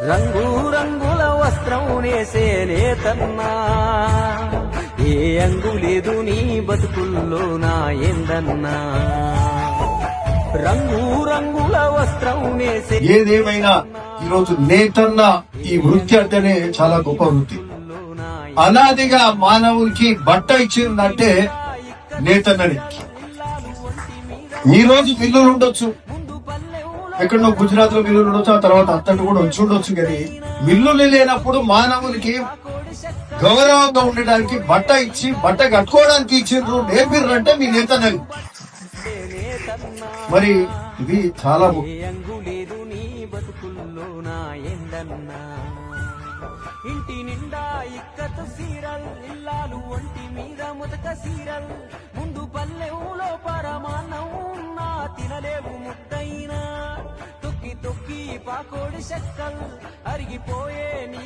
రంగు రంగుల వస్త్రం నేసే నేతన్నా, ఏ అంగు లేదు నీ బతుకుల్లో నా ఎందన్నా. రంగు రంగుల వస్త్రం నేసే ఏదేమైనా ఈరోజు నేతన్న ఈ వృత్తి అంటేనే చాలా గొప్ప వృత్తి. అనాదిగా మానవునికి బట్ట ఇచ్చిందంటే నేతన్నని. ఈ రోజు మిల్లులు ఉండొచ్చు, ఎక్కడో గుజరాత్ లో మిల్లులు ఉండొచ్చు, ఆ తర్వాత అంతటి కూడా వచ్చి ఉండొచ్చు. కానీ మిల్లులు లేనప్పుడు మానవునికి గౌరవంగా ఉండడానికి బట్ట ఇచ్చి బట్ట కట్టుకోవడానికి ఇచ్చిండ్రు, నేర్పిర్రంటే మీ నేతన్నని. మరి ఇది చాలా అంగులేదు నీ బతుకుల్లో నా ఎందన్నా. ఇంటి నిండా ఇక్కత సీరల్, ఇల్లాలు ఒంటి మీద ముతక సీరల్. ముందు పల్లెవులో పరమాన్నం ఉన్నా తినలేవు ముద్దైనా. తొక్కి తొక్కి పాకోడి చెక్కల్ అరిగిపోయే నీ